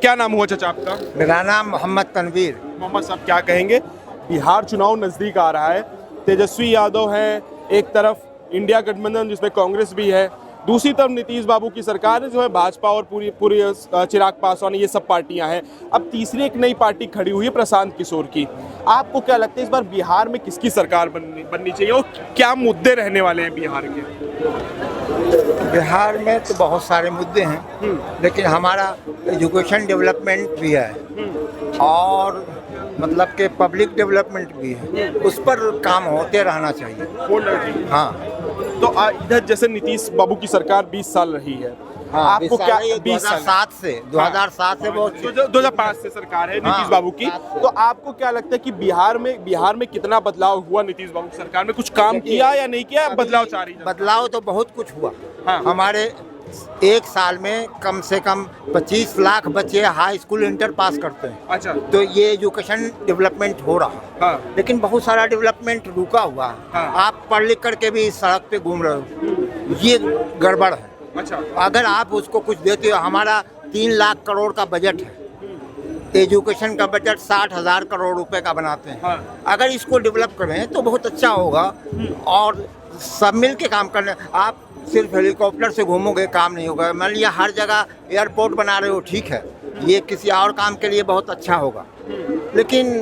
क्या नाम हुआ चाचा आपका? मेरा नाम मोहम्मद तनवीर। मोहम्मद साहब क्या कहेंगे? बिहार चुनाव नज़दीक आ रहा है, तेजस्वी यादव हैं एक तरफ, इंडिया गठबंधन जिसमें कांग्रेस भी है, दूसरी तरफ नीतीश बाबू की सरकार है जो है भाजपा और पूरी चिराग पासवान, ये सब पार्टियां हैं। अब तीसरी एक नई पार्टी खड़ी हुई है प्रशांत किशोर की। आपको क्या लगता है इस बार बिहार में किसकी सरकार बननी चाहिए और क्या मुद्दे रहने वाले हैं बिहार के? बिहार में तो बहुत सारे मुद्दे हैं, लेकिन हमारा एजुकेशन डेवलपमेंट भी है और मतलब के पब्लिक डेवलपमेंट भी है, उस पर काम होते रहना चाहिए। हाँ, तो इधर जैसे नीतीश बाबू की सरकार 20 साल रही है, हाँ, आपको क्या 2007 से 2007 से बहुत 2005 से सरकार है नीतीश बाबू की, तो आपको क्या लगता है कि बिहार में कितना बदलाव हुआ? नीतीश बाबू की सरकार में कुछ काम किया या नहीं किया? बदलाव चाह रही है? बदलाव तो बहुत कुछ हुआ। हाँ। हमारे एक साल में कम से कम 25 लाख बच्चे हाई स्कूल इंटर पास करते हैं। अच्छा, तो ये एजुकेशन डेवलपमेंट हो रहा है। हाँ। लेकिन बहुत सारा डेवलपमेंट रुका हुआ है। हाँ। आप पढ़ लिख करके भी सड़क पे घूम रहे हो, ये गड़बड़ है। अच्छा, अगर आप उसको कुछ देते हो, हमारा 3 लाख करोड़ का बजट है, एजुकेशन का बजट 60,000 करोड़ रुपए का बनाते हैं। हाँ। अगर इसको डेवलप करें तो बहुत अच्छा होगा और सब मिल के काम करने। आप सिर्फ हेलीकॉप्टर से घूमोगे काम नहीं होगा। मान लिया हर जगह एयरपोर्ट बना रहे हो, ठीक है, ये किसी और काम के लिए बहुत अच्छा होगा, लेकिन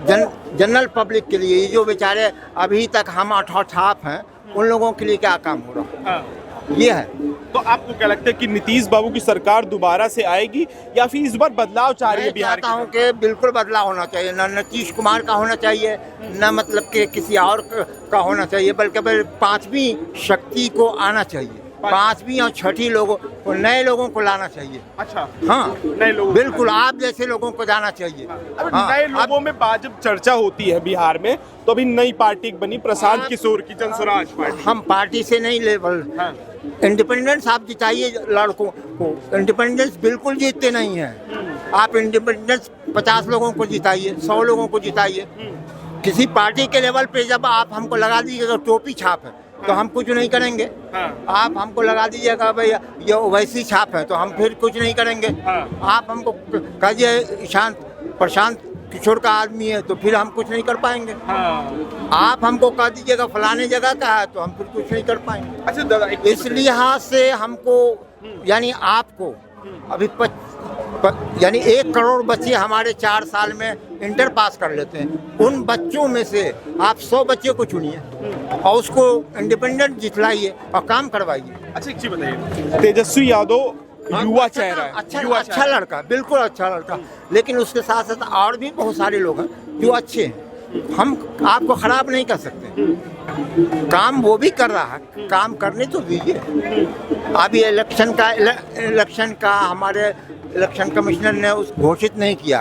जनरल पब्लिक के लिए, ये जो बेचारे अभी तक हम अठौठाप हैं, उन लोगों के लिए क्या काम हो रहा है? हाँ। ये है। तो आपको क्या लगता है कि नीतीश बाबू की सरकार दोबारा से आएगी या फिर इस बार बदलाव चाह रही है मैं बिहार चाहता हूँ कि बिल्कुल बदलाव होना चाहिए। न नीतीश कुमार का होना चाहिए, न मतलब कि किसी और का होना चाहिए, बल्कि पांचवी शक्ति को आना चाहिए। पांचवी और छठी लोगों को, नए लोगों को लाना चाहिए। अच्छा, हाँ, नए लोगों बिल्कुल आप जैसे लोगों को जाना चाहिए। अब हाँ, नए लोगों में जब चर्चा होती है बिहार में, तो अभी नई पार्टी बनी प्रशांत किशोर की, जनस्वराज पार्टी। हम पार्टी से नहीं लेवल, इंडिपेंडेंस आप जिताइए लड़कों को। इंडिपेंडेंस बिल्कुल जीतते नहीं हैं। आप इंडिपेंडेंस 50 लोगों को जिताइए, 100 लोगों को जिताइए। किसी पार्टी के लेवल पे जब आप हमको लगा दीजिएगा टोपी छाप है, तो हम कुछ नहीं करेंगे। आप हमको लगा दीजिएगा भाई ये ओवैसी छाप है, तो हम फिर कुछ नहीं करेंगे। आप हमको कहिए प्रशांत किशोर का आदमी है, तो फिर हम कुछ नहीं कर पाएंगे। आप हमको कह दीजिएगा फलाने जगह का है, तो हम फिर कुछ नहीं कर पाएंगे। अच्छा दादा, इस लिहाज से हमको यानी आपको अभी यानी 1 करोड़ बच्चे हमारे 4 साल में इंटर पास कर लेते हैं। उन बच्चों में से आप 100 बच्चे को चुनिए और उसको इंडिपेंडेंट जितलाइए और काम करवाइए। अच्छा एक चीज बताइए, तेजस्वी यादव युवा चेहरा है, अच्छा लड़का, बिल्कुल अच्छा लड़का, लेकिन उसके साथ साथ और भी बहुत सारे लोग हैं जो अच्छे हैं। हम आपको खराब नहीं कर सकते। काम वो भी कर रहा है, काम करने तो दीजिए। अभी इलेक्शन का हमारे इलेक्शन कमिश्नर ने उस घोषित नहीं किया।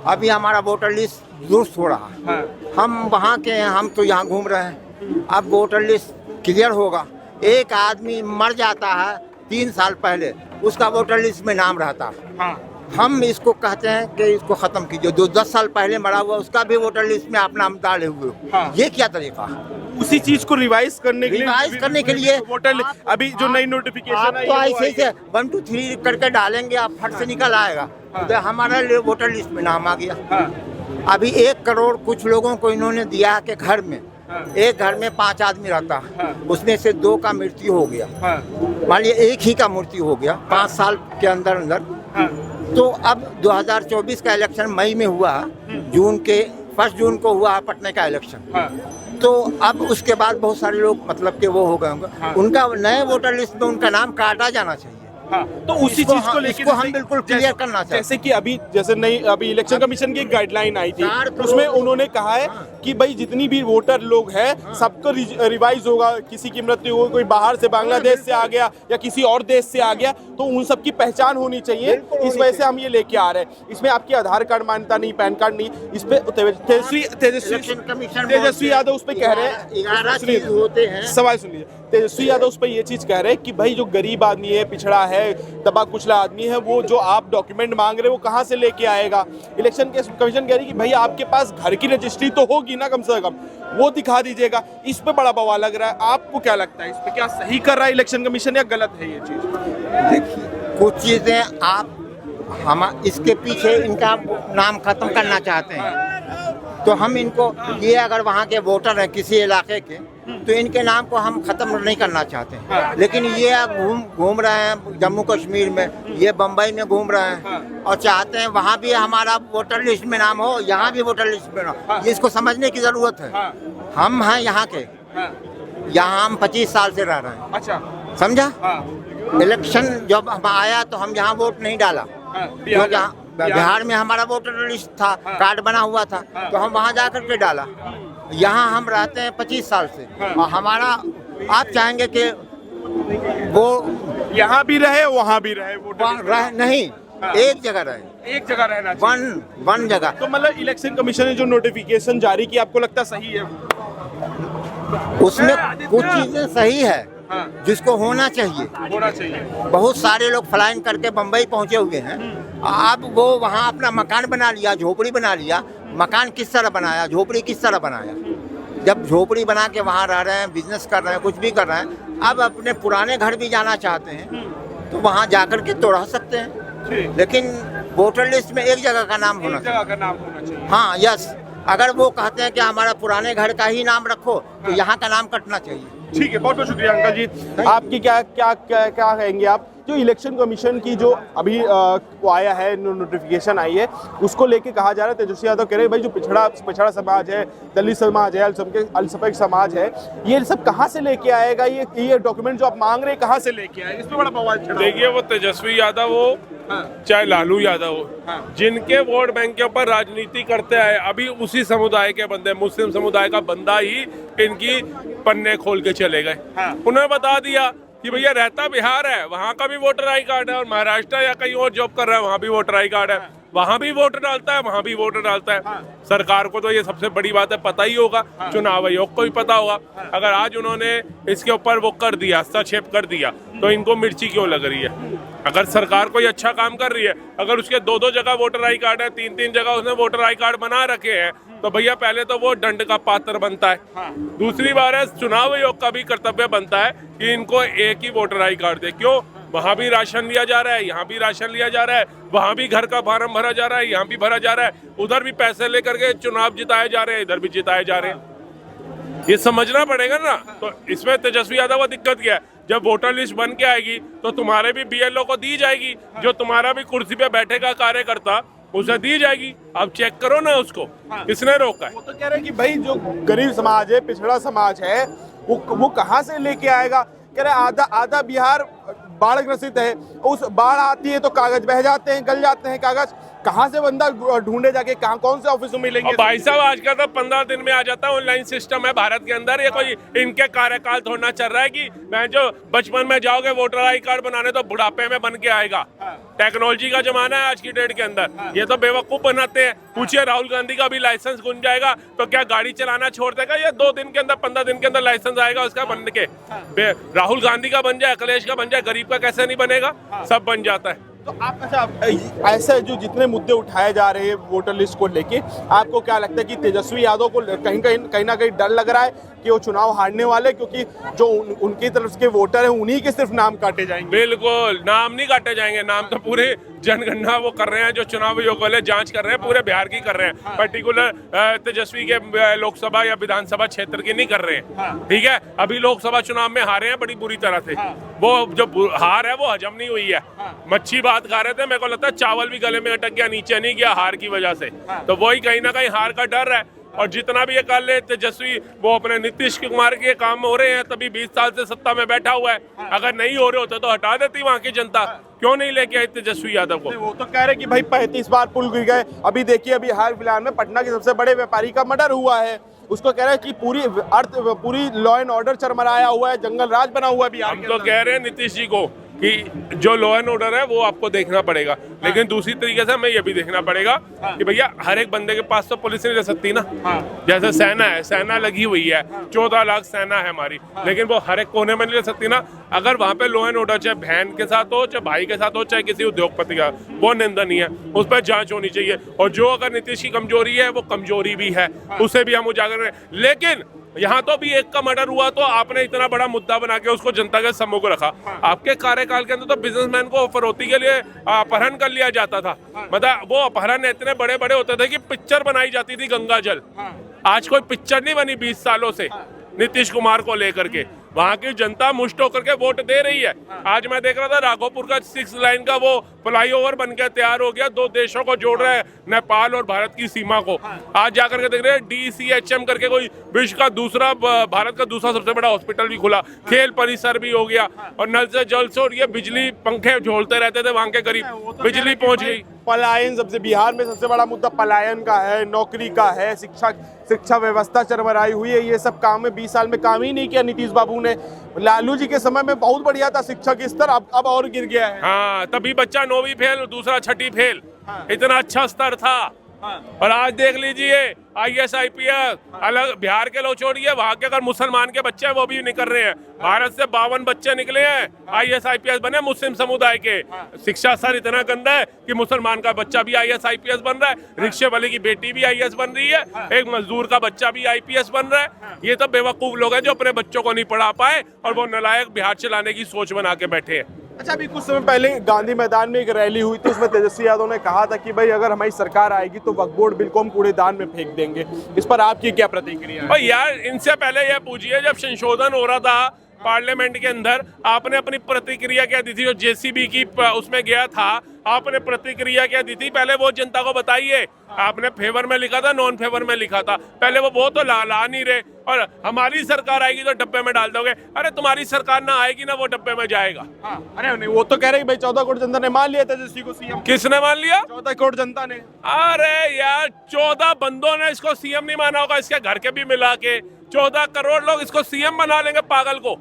अभी हमारा वोटर लिस्ट दुरुस्त हो रहा है। हम वहाँ के हैं, हम तो यहाँ घूम रहे हैं। अब वोटर लिस्ट क्लियर होगा। एक आदमी मर जाता है 3 साल पहले, उसका वोटर लिस्ट में नाम रहता है। हम इसको कहते हैं कि इसको खत्म कीजिए। जो 10 साल पहले मरा हुआ उसका भी वोटर लिस्ट में आप नाम डाले हुए हो। ये क्या तरीका है? उसी चीज को रिवाइज करने के लिए वोटर अभी जो नई नोटिफिकेशन तो ऐसे से 1 2 3 करके डालेंगे, आप फट से निकल आएगा। तो हमारा वोटर लिस्ट में नाम आ गया। अभी 1 करोड़ कुछ लोगों को इन्होंने दिया कि घर में, एक घर में 5 आदमी रहता है, उसमें से 2 का मृत्यु हो गया। मान लिया 1 ही का मृत्यु हो गया 5 साल के अंदर। तो अब 2024 का इलेक्शन मई में हुआ, 1 जून को हुआ पटना का इलेक्शन। तो अब उसके बाद बहुत सारे लोग मतलब के वो हो गए होंगे, उनका नए वोटर लिस्ट में उनका नाम काटा जाना चाहिए। तो उसी चीज को लेकर हम बिल्कुल क्लियर करना चाहिए। जैसे कि अभी इलेक्शन कमीशन की एक गाइडलाइन आई थी, उसमें उन्होंने कहा है कि भाई जितनी भी वोटर लोग हैं सबको रिवाइज होगा। किसी की मृत्यु हो, कोई बाहर से बांग्लादेश से आ गया या किसी और देश से आ गया, तो उन सब की पहचान होनी चाहिए। इस वजह से हम ये लेके आ रहे हैं। इसमें आपकी आधार कार्ड मान्यता नहीं, पैन कार्ड नहीं। इस पे तेजस्वी यादव उस पर कह रहे हैं, सवाल सुन लीजिए, तेजस्वी यादव उस पर ये चीज कह रहे हैं कि भाई जो गरीब आदमी है, पिछड़ा है, दबा कुचला आदमी है, वो जो आप डॉक्यूमेंट मांग रहे हो वो कहाँ से लेके आएगा? इलेक्शन कमीशन कह रही है कि भाई आपके पास घर की रजिस्ट्री तो होगी ना, कम से कम वो दिखा दीजिएगा। इस पे बड़ा बवाल लग रहा है। आपको क्या लगता है इस पे, क्या सही कर रहा है इलेक्शन कमीशन या गलत है ये चीज? देखिए, कुछ चीजें आप हम इसके पीछे इनका नाम खत्म करना चाहते हैं। तो हम इनको, ये अगर वहाँ के वोटर हैं किसी इलाके के, तो इनके नाम को हम खत्म नहीं करना चाहते हैं। लेकिन ये घूम रहे हैं जम्मू कश्मीर में, ये बम्बई में घूम रहे हैं और चाहते हैं वहाँ भी हमारा वोटर लिस्ट में नाम हो, यहाँ भी वोटर लिस्ट में नाम। ये इसको समझने की जरूरत है। हम हैं यहाँ के, यहाँ हम 25 साल से रह रहे हैं। अच्छा, समझा? इलेक्शन जब हम आया तो हम यहाँ वोट नहीं डाला, क्योंकि बिहार में हमारा वोटर लिस्ट था, कार्ड बना हुआ था, तो हम वहाँ जा करके डाला। यहाँ हम रहते हैं 25 साल से और हमारा, आप चाहेंगे कि वो यहाँ भी रहे वहाँ भी रहे, रह नहीं, एक जगह रहे, एक जगह रहना चाहिए। वन जगह। तो मतलब इलेक्शन कमीशन ने जो नोटिफिकेशन जारी की, आपको लगता सही है? उसमें कुछ चीजें सही है जिसको होना चाहिए। बहुत सारे लोग फ्लाइंग करके बम्बई पहुंचे हुए हैं। अब वो वहाँ अपना मकान बना लिया, झोपड़ी बना लिया। मकान किस तरह बनाया, झोपड़ी किस तरह बनाया? जब झोपड़ी बना के वहाँ रह रहे हैं, बिजनेस कर रहे हैं, कुछ भी कर रहे हैं, अब अपने पुराने घर भी जाना चाहते हैं तो वहाँ जाकर के तो रह सकते हैं। लेकिन वोटर लिस्ट में एक जगह का नाम होना चाहिए। हाँ, यस। अगर वो कहते हैं कि हमारा पुराने घर का ही नाम रखो, तो यहाँ का नाम कटना चाहिए। ठीक है, बहुत बहुत शुक्रिया अंकल जी। आपकी क्या क्या क्या क्या कहेंगे आप, जो इलेक्शन कमीशन की जो अभी वो आया है, नोटिफिकेशन आई है, उसको लेके कहा जा रहा है, तेजस्वी यादव कह रहे हैं भाई जो पिछड़ा समाज है, दलित समाज है, अल्पसंख्यक समाज है, ये सब कहाँ से लेके आएगा? ये डॉक्यूमेंट जो आप मांग रहे हैं कहाँ से लेके आएगा? इसमें बड़ा बवाल छिड़ा। देखिए, वो तेजस्वी यादव हो चाहे लालू यादव हो, जिनके वोट बैंक के ऊपर राजनीति करते हैं, अभी उसी समुदाय के बंदे, मुस्लिम समुदाय का बंदा ही इनकी पन्ने खोल के चले गए। उन्होंने बता दिया कि भैया रहता बिहार है, वहाँ का भी वोटर आई कार्ड है, और महाराष्ट्र या कहीं और जॉब कर रहा है, वहाँ भी वोटर आई कार्ड है, वहाँ भी वोट डालता है, वहाँ भी वोटर डालता है। सरकार को तो ये सबसे बड़ी बात है, पता ही होगा, चुनाव आयोग को भी पता होगा। अगर आज उन्होंने इसके ऊपर वो कर दिया, हस्तक्षेप कर दिया, तो इनको मिर्ची क्यों लग रही है? अगर सरकार कोई अच्छा काम कर रही है, अगर उसके 2-2 जगह वोटर आई कार्ड है, 3-3 जगह उसने वोटर आई कार्ड बना रखे हैं, तो भैया पहले तो वो दंड का पात्र बनता है। दूसरी बार है, चुनाव आयोग का भी कर्तव्य बनता है कि इनको एक ही वोटर आई कार्ड दे। क्यों? वहाँ भी राशन लिया जा रहा है, यहाँ भी राशन लिया जा रहा है, वहाँ भी घर का फार्म भरा जा रहा है, यहाँ भी भरा जा रहा है, उधर भी पैसे लेकर के चुनाव जिताए जा रहे हैं, इधर भी जिताए जा रहे हैं। ये समझना पड़ेगा ना। तो इसमें तेजस्वी यादव को दिक्कत क्या है? जब वोटर लिस्ट बन के आएगी तो तुम्हारे भी बीएलओ को दी जाएगी, जो तुम्हारा भी कुर्सी पे बैठेगा कार्यकर्ता, उसे दी जाएगी। आप चेक करो ना उसको, किसने रोका है? वो तो कह रहे हैं कि भाई जो गरीब समाज है, पिछड़ा समाज है, वो कहाँ से लेके आएगा? कह रहे आधा बिहार बाढ़ ग्रसित है, उस बाढ़ आती है तो कागज बह जाते हैं, गल जाते हैं कागज। कहाँ से बंदा ढूंढे जाके, कहाँ कौन से ऑफिस में मिलेंगे? भाई साहब, आजकल तो 15 दिन में आ जाता है, ऑनलाइन सिस्टम है भारत के अंदर। ये कोई इनके कार्यकाल थोड़ा चल रहा है कि मैं जो बचपन में जाओगे वोटर आई कार्ड बनाने तो बुढ़ापे में बन के आएगा। टेक्नोलॉजी का जमाना है आज की डेट के अंदर। ये तो बेवकूफ बनाते हैं। पूछिए, राहुल गांधी का भी लाइसेंस गुन जाएगा तो क्या गाड़ी चलाना छोड़ देगा? ये 2 दिन के अंदर, 15 दिन के अंदर लाइसेंस आएगा उसका बन के। राहुल गांधी का बन जाए, अखिलेश का बन जाए, गरीब का कैसे नहीं बनेगा? सब बन जाता है। तो आप अच्छा, ऐसे जो जितने मुद्दे उठाए जा रहे हैं वोटर लिस्ट को लेके, आपको क्या लगता है कि तेजस्वी यादव को कहीं ना कहीं डर लग रहा है कि वो चुनाव हारने वाले, क्योंकि जो उनकी तरफ के वोटर हैं उन्हीं के सिर्फ नाम काटे जाएंगे? बिल्कुल, नाम नहीं काटे जाएंगे। नाम तो पूरे जनगणना वो कर रहे हैं, जो चुनाव आयोग वाले जांच कर रहे हैं, पूरे बिहार की कर रहे हैं। पर्टिकुलर तेजस्वी के लोकसभा या विधानसभा क्षेत्र की नहीं कर रहे हैं। ठीक है, अभी लोकसभा चुनाव में हारे हैं बड़ी बुरी तरह से। वो जो हार है वो हजम नहीं हुई है। मच्छी भात खा रहे थे, मेरे को लगता है चावल भी गले में अटक गया, नीचे नहीं गया हार की वजह से। तो वही कहीं ना कहीं हार का डर है। और जितना भी ये कर ले तेजस्वी, वो अपने नीतीश कुमार के काम हो रहे हैं, तभी 20 साल से सत्ता में बैठा हुआ है। अगर नहीं हो रहे होते तो हटा देती वहाँ की जनता। क्यों नहीं लेके आई तेजस्वी यादव को? वो तो कह रहे कि भाई 35 बार पुल गिर गए। अभी देखिए, अभी हाल फिलहाल में पटना के सबसे बड़े व्यापारी का मर्डर हुआ है। उसको कह रहे हैं कि पूरी लॉ एंड ऑर्डर चरमराया हुआ है, जंगल राज बना हुआ है बिहार के अंदर। हम तो कह रहे हैं नीतीश जी को कि जो लॉ एंड ऑर्डर है वो आपको देखना पड़ेगा, लेकिन दूसरी तरीके से हमें ये भी देखना पड़ेगा कि भैया हर एक बंदे के पास तो पुलिस नहीं रह सकती ना। जैसे सेना है, सेना लगी हुई है, 14 लाख सेना है हमारी, लेकिन वो हर एक कोने में नहीं रह सकती ना। अगर वहाँ पे लॉ एंड ऑर्डर चाहे बहन के साथ हो, चाहे भाई के साथ हो, चाहे किसी उद्योगपति का, वो निंदनीय है, उस पर जांच होनी चाहिए। और जो अगर नीतीश की कमजोरी है वो कमजोरी भी है, उसे भी हम उजागर करें। लेकिन यहाँ तो भी एक का मर्डर हुआ तो आपने इतना बड़ा मुद्दा बना के उसको जनता के सम्मुख रखा। आपके कार्यकाल के अंदर तो बिजनेसमैन को फरोती के लिए अपहरण कर लिया जाता था। मतलब वो अपहरण इतने बड़े बड़े होते थे कि पिक्चर बनाई जाती थी गंगा जल। आज कोई पिक्चर नहीं बनी 20 सालों से नीतीश कुमार को लेकर के। वहां की जनता मुष्ट होकर के वोट दे रही है। आज मैं देख रहा था राघोपुर का 6 लाइन का वो फ्लाईओवर बन के तैयार हो गया, 2 देशों को जोड़ रहा है, नेपाल और भारत की सीमा को। आज जाकर के देख रहे हैं DCHM करके कोई विश्व का दूसरा, भारत का दूसरा सबसे बड़ा हॉस्पिटल भी खुला, खेल परिसर भी हो गया, और नल से जल से, और ये बिजली पंखे झोलते रहते थे वहां के करीब, बिजली पहुंच गई। पलायन, सबसे बिहार में सबसे बड़ा मुद्दा पलायन का है, नौकरी का है, शिक्षा व्यवस्था चरमराई हुई है। ये सब काम में 20 साल में काम ही नहीं किया नीतीश बाबू ने। लालू जी के समय में बहुत बढ़िया था शिक्षा की स्तर, अब और गिर गया है। हाँ, तभी बच्चा 9वीं फेल, दूसरा 6ठी फेल, इतना अच्छा स्तर था। और आज देख लीजिए IAS IPS अलग, बिहार के लोग छोड़िए, वहाँ के अगर मुसलमान के बच्चे हैं वो भी नहीं कर रहे हैं। भारत से 52 बच्चे निकले हैं IAS IPS बने मुस्लिम समुदाय के। शिक्षा स्तर इतना गंदा है कि मुसलमान का बच्चा भी IAS IPS बन रहा है, रिक्शे वाले की बेटी भी IAS बन रही है, एक मजदूर का बच्चा भी IPS बन रहा है। ये तो बेवकूफ लोग हैं जो अपने बच्चों को नहीं पढ़ा पाए और वो नालायक बिहार चलाने की सोच बना के बैठे हैं। अच्छा, अभी कुछ समय पहले गांधी मैदान में एक रैली हुई थी, उसमें तेजस्वी यादव ने कहा था कि भाई अगर हमारी सरकार आएगी तो वक्फ बोर्ड बिल को हम कूड़ेदान में फेंक देंगे। इस पर आपकी क्या प्रतिक्रिया है? और यार इनसे पहले ये पूछिए, जब संशोधन हो रहा था पार्लियामेंट के अंदर, आपने अपनी प्रतिक्रिया क्या दी थी? जो JCB की उसमें गया था, आपने प्रतिक्रिया क्या दी थी? पहले वो जनता को बताइए। आपने फेवर में लिखा था, नॉन फेवर में लिखा था, पहले वो तो ला नहीं रहे। और हमारी सरकार आएगी तो डब्बे में डाल दोगे। अरे तुम्हारी सरकार ना आएगी ना वो डब्बे में जाएगा। अरे नहीं, वो तो कह रहे भाई 14 करोड़ जनता ने मान लिया तेजस्वी को सीएम। किसने मान लिया? 14 करोड़ जनता ने। अरे यार 14 बंदों ने इसको सीएम नहीं माना होगा, इसके घर के भी मिला के 14 करोड़ लोग इसको सीएम बना लेंगे पागल को।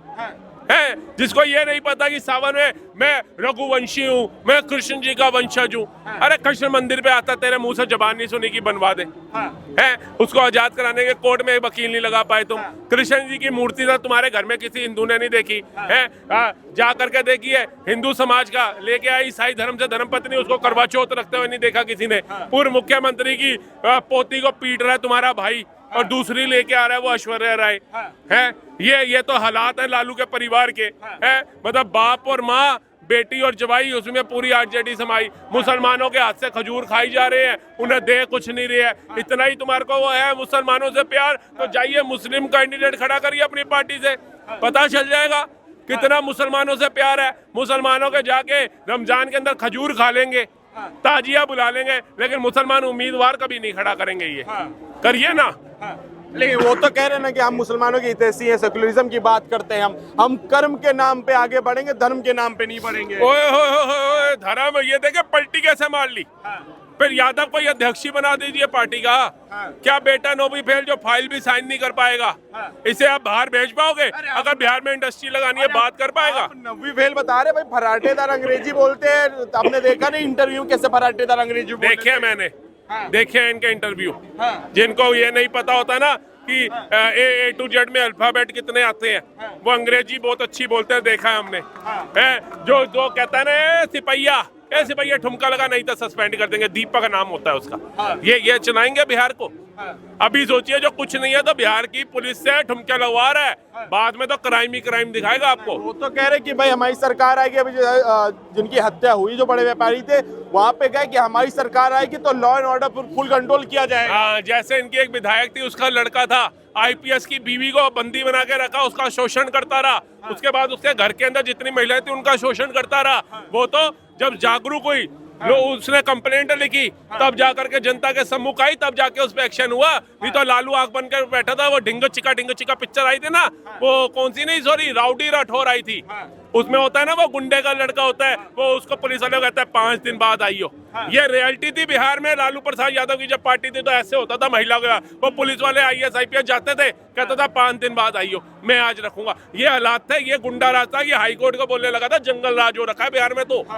है जिसको ये नहीं पता कि सावन में मैं रघुवंशी हूँ, मैं कृष्ण जी का वंशज हूँ। अरे कृष्ण मंदिर पे आता, तेरे मुंह से जबान नहीं सुनी कि बनवा दे। है उसको आजाद कराने के कोर्ट में वकील नहीं लगा पाए तुम। कृष्ण जी की मूर्ति तो तुम्हारे घर में किसी हिंदू ने नहीं देखी है। जा करके देखिए, हिंदू समाज का लेके आई ईसाई धर्म से धर्मपत्नी, उसको करवा चौथ रखते हुए नहीं देखा किसी ने। पूर्व मुख्यमंत्री की पोती को पीट रहा है तुम्हारा भाई, और दूसरी लेके आ रहा है वो ऐश्वर्या राय। है ये तो हालात है लालू के परिवार के। है मतलब बाप और माँ, बेटी और जवाई, उसमें पूरी RJD समाई। मुसलमानों के हाथ से खजूर खाई जा रहे हैं, उन्हें दे कुछ नहीं रहे है। इतना ही तुम्हारे को वो है मुसलमानों से प्यार, तो जाइए मुस्लिम कैंडिडेट खड़ा करिए अपनी पार्टी से, पता चल जाएगा कितना मुसलमानों से प्यार है। मुसलमानों के जाके रमजान के अंदर खजूर खा लेंगे, ताजिया बुला लेंगे, लेकिन मुसलमान उम्मीदवार कभी नहीं खड़ा करेंगे। ये करिए ना। लेकिन वो तो कह रहे हैं ना कि हम मुसलमानों की हितैषी हैं, सेकुलरिज्म की बात करते हैं, हम कर्म के नाम पे आगे बढ़ेंगे, धर्म के नाम पे नहीं बढ़ेंगे। ओए धर्म, ये देखे पलटी कैसे मार ली। फिर यादव को अध्यक्ष बना दीजिए पार्टी का। क्या बेटा 9वीं फेल जो फाइल भी साइन नहीं कर पाएगा, इसे आप बाहर भेज पाओगे? अगर बिहार में इंडस्ट्री लगानी है बात कर पाएगा? 9वीं फेल बता रहे भाई, फराटेदार अंग्रेजी बोलते हैं। आपने देखा नहीं इंटरव्यू कैसे फराटेदार अंग्रेजी बोलते? देखे मैंने, देखे इनके इंटरव्यू। जिनको ये नहीं पता होता ना कि A to Z में अल्फाबेट कितने आते हैं, वो अंग्रेजी बहुत अच्छी बोलते हैं, देखा है हमने। जो कहता है ना सिपहिया ठुमका लगा नहीं तो सस्पेंड कर देंगे, दीपक का नाम होता है उसका। ये चलाएंगे बिहार को। अभी सोचिए जो कुछ नहीं है तो बिहार की पुलिस से ठुमके लगवा रहा है, बाद में तो क्राइम ही क्राइम दिखाएगा आपको। वो तो कह रहे कि भाई हमारी सरकार आएगी। अभी जिनकी हत्या हुई, जो बड़े व्यापारी थे, वहाँ पे गए कि हमारी सरकार आएगी तो law and order full control किया जाएगा। जैसे इनकी एक विधायक थी, उसका लड़का था IPS की बीवी को बंदी बना के रखा, उसका शोषण करता रहा। उसके बाद उसके घर के अंदर जितनी महिलाएं थी उनका शोषण करता रहा। वो तो जब जागरूक हुई, उसने कंप्लेंट लिखी, तब जाकर के जनता के सम्मुख आई, तब जाके उस पर एक्शन हुआ। नहीं तो लालू आंख बन कर बैठा था। वो ढिंग चिका पिक्चर आई थी ना, वो कौन सी नहीं, सॉरी राउडी राठौर आई थी। उसमें होता है ना वो गुंडे का लड़का होता है, वो उसको पुलिस वाले कहता है 5 दिन बाद आइयो। ये रियलिटी थी बिहार में। लालू प्रसाद यादव की जब पार्टी थी तो ऐसे होता था महिला का। वो पुलिस वाले IAS IPS जाते थे, कहता था 5 दिन बाद आइयो, मैं आज रखूंगा। ये हालात थे, ये गुंडा राज था। ये हाईकोर्ट को बोलने लगा था जंगल राज हो रखा है बिहार में। तो